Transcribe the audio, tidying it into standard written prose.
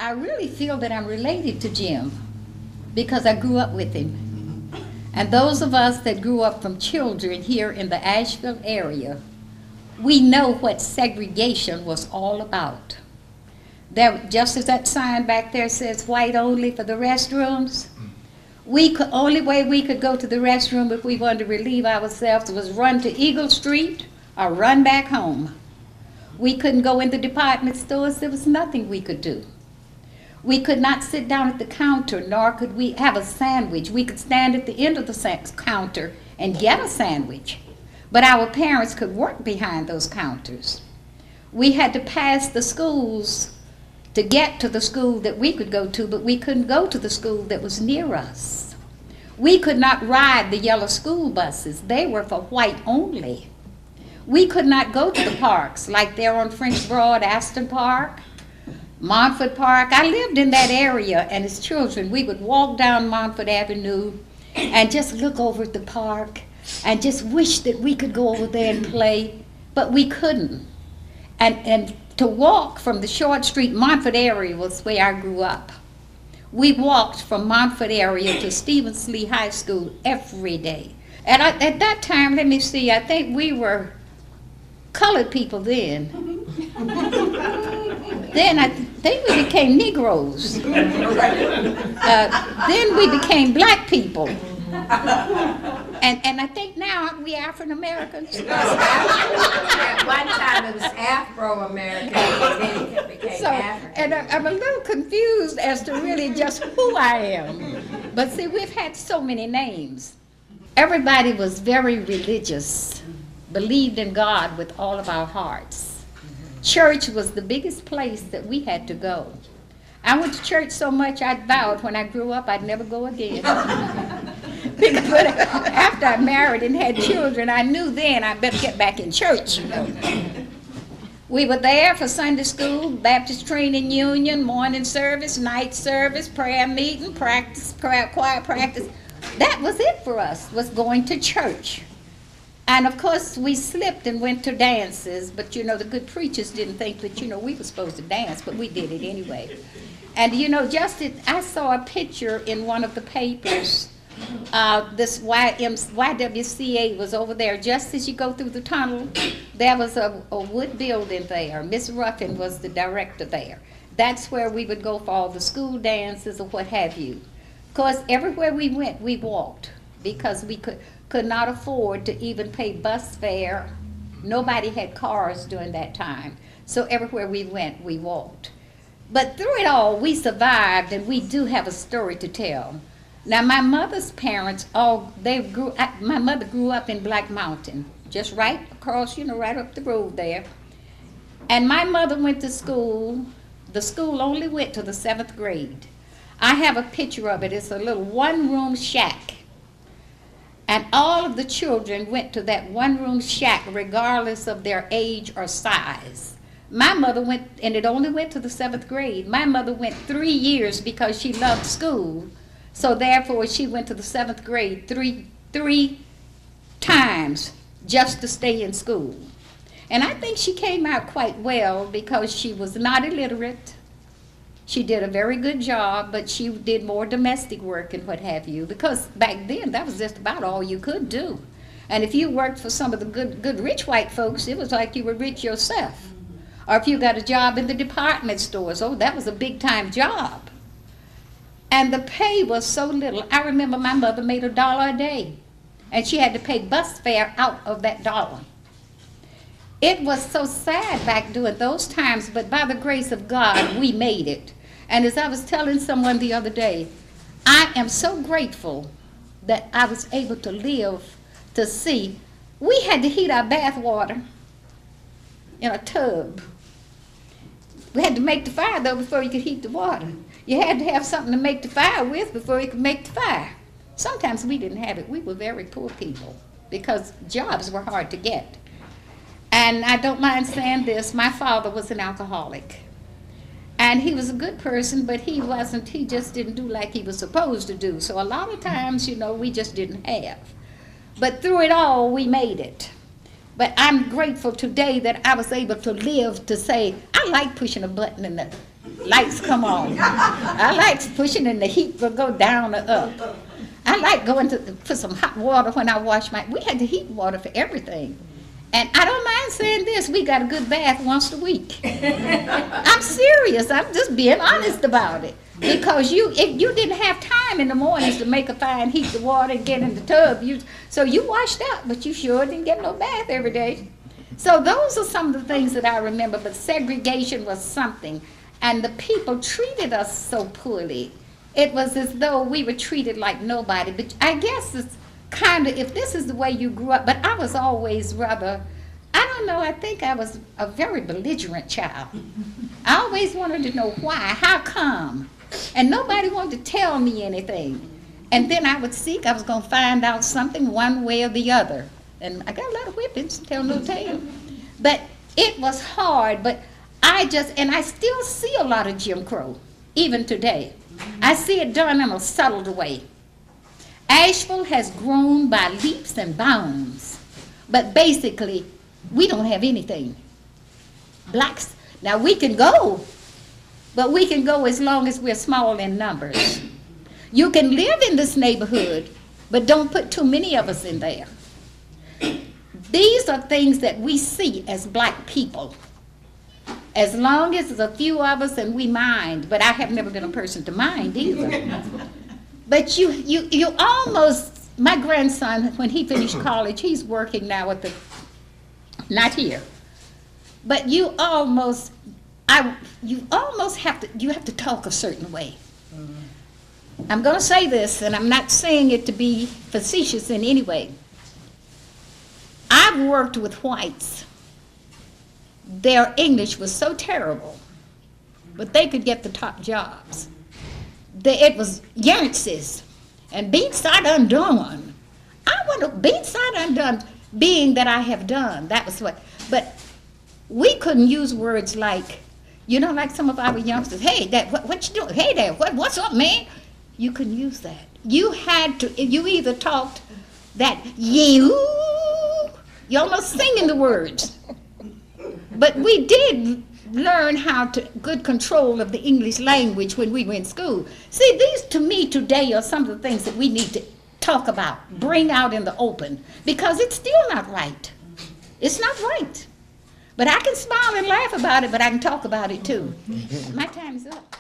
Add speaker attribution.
Speaker 1: I really feel that I'm related to Jim because I grew up with him. And those of us that grew up from children here in the Asheville area, we know what segregation was all about. There, just as that sign back there says white only for the restrooms, only way we could go to the restroom if we wanted to relieve ourselves was run to Eagle Street or run back home. We couldn't go in the department stores. There was nothing we could do. We could not sit down at the counter, nor could we have a sandwich. We could stand at the end of the counter and get a sandwich, but our parents could work behind those counters. We had to pass the schools to get to the school that we could go to, but we couldn't go to the school that was near us. We could not ride the yellow school buses. They were for white only. We could not go to the parks like there on French Broad, Aston Park, Montfort Park. I lived in that area, and as children, we would walk down Montfort Avenue and just look over at the park and just wish that we could go over there and play, but we couldn't. And to walk from the Short Street Montfort area was where I grew up. We walked from Montfort area to Stevens Lee High School every day. And at that time, let me see, I think we were colored people then. Then I think we became Negroes. Then we became black people. And I think now we African Americans.
Speaker 2: At one time it was Afro-American, and then it became African.
Speaker 1: And I'm a little confused as to really just who I am. But see, we've had so many names. Everybody was very religious, believed in God with all of our hearts. Church was the biggest place that we had to go. I went to church so much I vowed when I grew up I'd never go again. Because after I married and had children, I knew then I better get back in church. We were there for Sunday school, Baptist Training Union, morning service, night service, prayer meeting, practice, choir practice. That was it for us, was going to church. And of course, we slipped and went to dances, but you know, the good preachers didn't think that, you know, we were supposed to dance, but we did it anyway. And you know, I saw a picture in one of the papers. This YWCA was over there. Just as you go through the tunnel, there was a wood building there. Miss Ruffin was the director there. That's where we would go for all the school dances or what have you. Of course, everywhere we went, we walked because we could not afford to even pay bus fare. Nobody had cars during that time. So everywhere we went, we walked. But through it all, we survived, and we do have a story to tell. Now, my mother's parents, my mother grew up in Black Mountain, just right across, you know, right up the road there. And my mother went to school. The school only went to the 7th grade. I have a picture of it. It's a little one-room shack. And all of the children went to that one-room shack regardless of their age or size. My mother went, and it only went to the 7th grade. My mother went 3 years because she loved school. So therefore, she went to the 7th grade three times just to stay in school. And I think she came out quite well because she was not illiterate. She did a very good job, but she did more domestic work and what have you, because back then that was just about all you could do. And if you worked for some of the good rich white folks, it was like you were rich yourself. Or if you got a job in the department stores, oh, that was a big time job. And the pay was so little. I remember my mother made $1 a day, and she had to pay bus fare out of that dollar. It was so sad back during those times, but by the grace of God, we made it. And as I was telling someone the other day, I am so grateful that I was able to live to see. We had to heat our bath water in a tub. We had to make the fire, though, before you could heat the water. You had to have something to make the fire with before you could make the fire. Sometimes we didn't have it. We were very poor people because jobs were hard to get. And I don't mind saying this, my father was an alcoholic. And he was a good person, but he just didn't do like he was supposed to do. So a lot of times, you know, we just didn't have. But through it all, we made it. But I'm grateful today that I was able to live to say, I like pushing a button lights come on. I like pushing and the heat will go down or up. I like going to put some hot water when I wash we had to heat water for everything. And I don't mind saying this, we got a good bath once a week. I'm serious, I'm just being honest about it. Because if you didn't have time in the mornings to make a fire and heat the water and get in the tub, so you washed up, but you sure didn't get no bath every day. So those are some of the things that I remember, but segregation was something. And the people treated us so poorly. It was as though we were treated like nobody. But I guess it's kind of, if this is the way you grew up, but I was always rather, I don't know, I think I was a very belligerent child. I always wanted to know why, how come? And nobody wanted to tell me anything. And then I would seek, I was going to find out something one way or the other. And I got a lot of whippings, tell no tale. But it was hard, but I still see a lot of Jim Crow, even today. I see it done in a subtle way. Asheville has grown by leaps and bounds, but basically, we don't have anything. Blacks, now we can go, but we can go as long as we're small in numbers. You can live in this neighborhood, but don't put too many of us in there. These are things that we see as black people. As long as there's a few of us and we mind, but I have never been a person to mind either. But you almost, my grandson, when he finished college, he's working now at not here, but you almost have to talk a certain way. I'm going to say this, and I'm not saying it to be facetious in any way. I've worked with whites. Their English was so terrible, but they could get the top jobs. It was Yancey's and beanside undone. I wonder, beanside undone, being that I have done, that was what, but we couldn't use words like, like some of our youngsters, hey, Dad, what you doing? Hey, Dad, what's up, man? You couldn't use that. You either talked that, you almost singing the words. But we did learn good control of the English language when we were in school. See, these to me today are some of the things that we need to talk about, bring out in the open, because it's still not right. It's not right. But I can smile and laugh about it, but I can talk about it too. My time's up.